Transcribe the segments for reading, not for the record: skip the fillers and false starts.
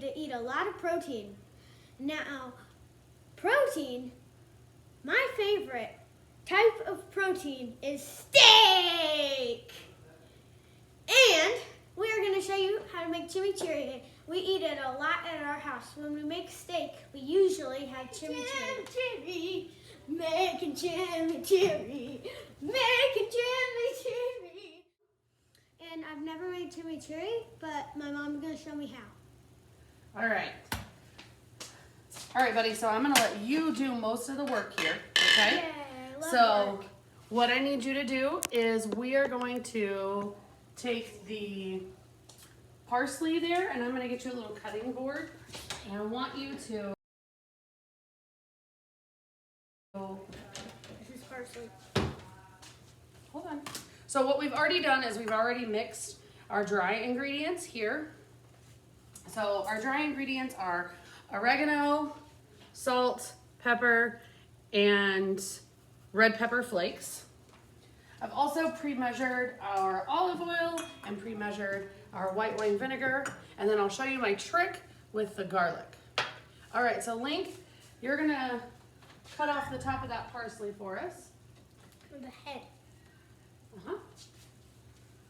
to eat a lot of protein. Now, protein, my favorite type of protein is steak. And we are going to show you how to make chimichurri. We eat it a lot at our house. When we make steak, we usually have chimichurri. Making chimichurri. Making chimichurri. And I've never made chimichurri, but my mom's going to show me how. All right. All right, buddy, so I'm going to let you do most of the work here, okay? Yay, love So work. what I need you to do is we are going to take the parsley there, and I'm going to get you a little cutting board, and I want you to... This is parsley. Hold on. So what we've already done is we've already mixed our dry ingredients here. So our dry ingredients are oregano, salt, pepper, and red pepper flakes. I've also pre-measured our olive oil and pre-measured our white wine vinegar, and then I'll show you my trick with the garlic. All right, so Link, you're gonna cut off the top of that parsley for us. For the head. Uh-huh.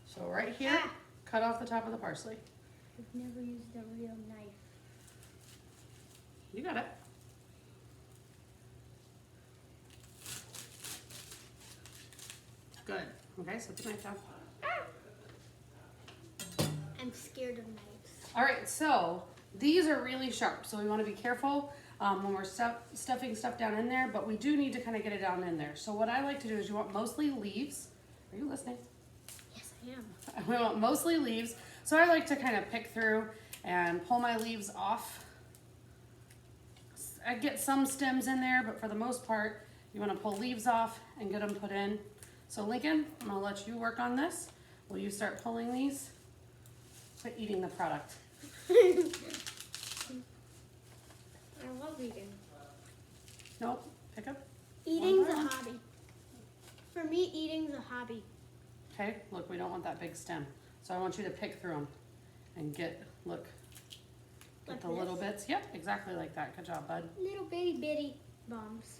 So right here, cut off the top of the parsley. I've never used a real knife. You got it. Good. Okay, so put the knife down. I'm scared of knives. All right, so these are really sharp, so we want to be careful when we're stuffing stuff down in there, but we do need to kind of get it down in there. So what I like to do is you want mostly leaves. Are you listening? Yes, I am. We want mostly leaves. So I like to kind of pick through and pull my leaves off. I get some stems in there, but for the most part, you want to pull leaves off and get them put in. So Lincoln, I'm gonna let you work on this. Will you start pulling these? Quit eating the product. I love eating. Nope, pick up. Eating's a hobby. For me, eating's a hobby. Okay, look, we don't want that big stem. So I want you to pick through them and get Like the little this? bits. Yep, exactly like that. Good job, bud. Little bitty bombs.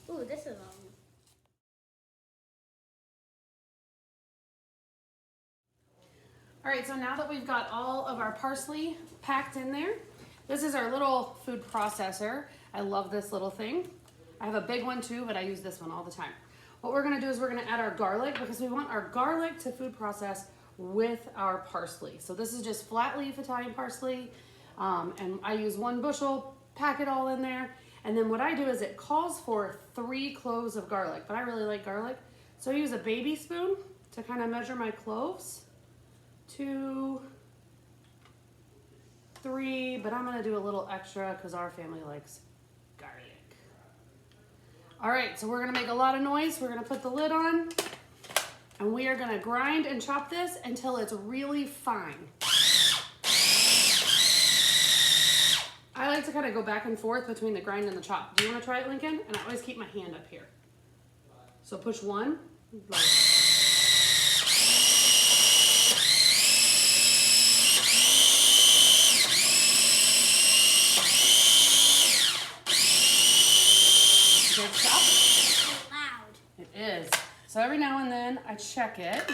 Ooh, this is long. All right, so now that we've got all of our parsley packed in there, this is our little food processor. I love this little thing. I have a big one too, but I use this one all the time. What we're gonna do is we're gonna add our garlic because we want our garlic to food process with our parsley. So this is just flat leaf Italian parsley, and I use 1 bushel, pack it all in there. And then what I do is it calls for 3 cloves of garlic, but I really like garlic. So I use a baby spoon to kind of measure my cloves. 2, 3, but I'm gonna do a little extra because our family likes garlic. All right, so we're gonna make a lot of noise. We're gonna put the lid on and we are gonna grind and chop this until it's really fine. I like to kind of go back and forth between the grind and the chop. Do you wanna try it, Lincoln? And I always keep my hand up here. So push 1, like, good chop. Loud. It is. So every now and then I check it.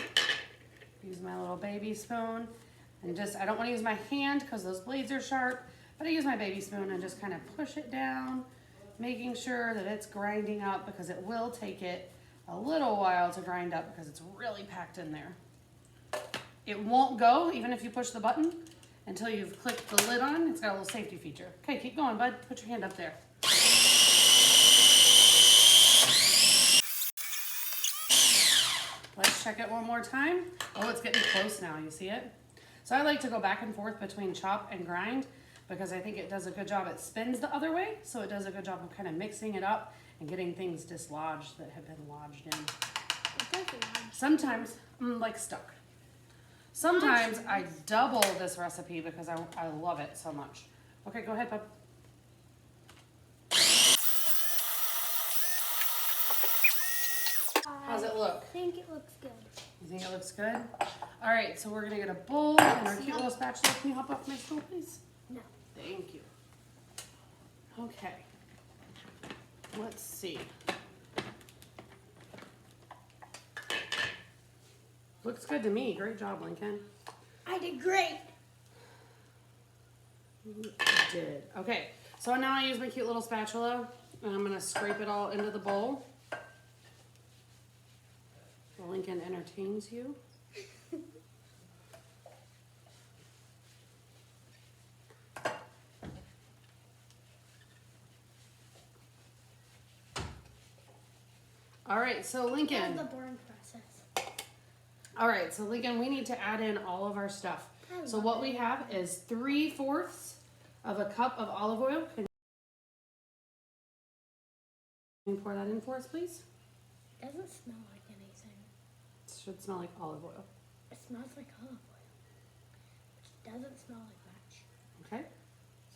Use my little baby spoon and I don't want to use my hand because those blades are sharp, but I use my baby spoon and just kind of push it down, making sure that it's grinding up because it will take it a little while to grind up because it's really packed in there. It won't go even if you push the button until you've clicked the lid on. It's got a little safety feature. Okay, keep going, bud. Put your hand up there. Let's check it one more time. Oh, it's getting close now, you see it? So I like to go back and forth between chop and grind because I think it does a good job. It spins the other way, so it does a good job of kind of mixing it up and getting things dislodged that have been lodged in. Sometimes, like stuck. Sometimes I double this recipe because I love it so much. Okay, go ahead, bud. How's it look? I think it looks good. You think it looks good? All right, so we're gonna get a bowl and our cute little spatula. Can you hop off my stool, please? No. Thank you. Okay. Let's see. Looks good to me. Great job, Lincoln. I did great. You did. Okay, so now I use my cute little spatula and I'm gonna scrape it all into the bowl. So Lincoln entertains you. All right, so Lincoln. The boring process. All right, so Lincoln, we need to add in all of our stuff. So what we have is 3/4 of a cup of olive oil. Can you pour that in for us, please? It doesn't smell like anything. It should smell like olive oil. It smells like olive oil. It doesn't smell like much. Okay,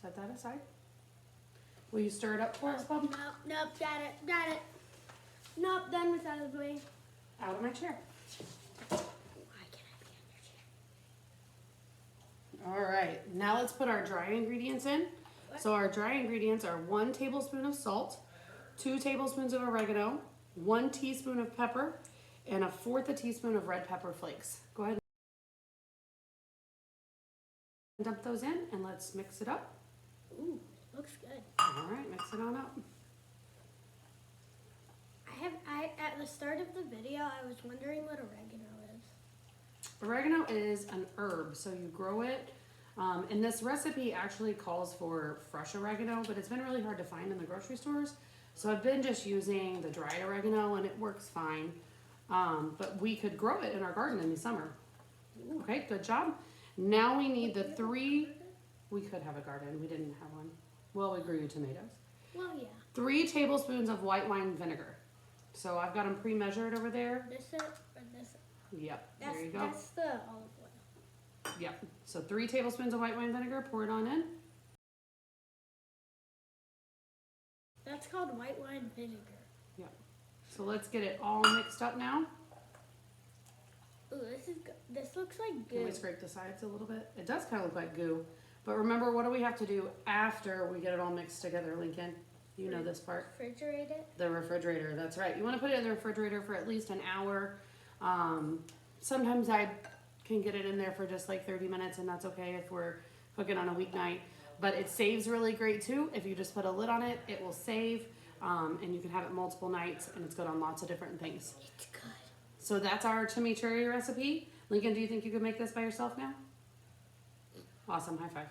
set that aside. Will you stir it up for us, Bob? Nope, got it. Nope, done with out of the way. Out of my chair. Why can't I be on your chair? All right, now let's put our dry ingredients in. So our dry ingredients are 1 tablespoon of salt, 2 tablespoons of oregano, 1 teaspoon of pepper, and 1/4 teaspoon of red pepper flakes. Go ahead and dump those in and let's mix it up. Ooh, looks good. All right, mix it on up. At the start of the video, I was wondering what oregano is. Oregano is an herb, so you grow it. And this recipe actually calls for fresh oregano, but it's been really hard to find in the grocery stores. So I've been just using the dried oregano and it works fine. But we could grow it in our garden in the summer. Okay, good job. Now we need we could have a garden, we didn't have one. Well, we grew tomatoes. Well, yeah. 3 tablespoons of white wine vinegar. So I've got them pre-measured over there. This or this? Yep, That's, there you go. That's the olive oil. Yep, so 3 tablespoons of white wine vinegar, pour it on in. That's called white wine vinegar. Yep. So let's get it all mixed up now. Ooh, this is good. This looks like Can goo. we scrape the sides a little bit? It does kind of look like goo. But remember, what do we have to do after we get it all mixed together, Lincoln? You know this part. Refrigerate it. The refrigerator, that's right. You want to put it in the refrigerator for at least an hour. Sometimes I can get it in there for just like 30 minutes and that's okay if we're cooking on a weeknight. But it saves really great too. If you just put a lid on it, it will save and you can have it multiple nights and it's good on lots of different things. It's good. So that's our chimichurri recipe. Lincoln, do you think you could make this by yourself now? Awesome, high five.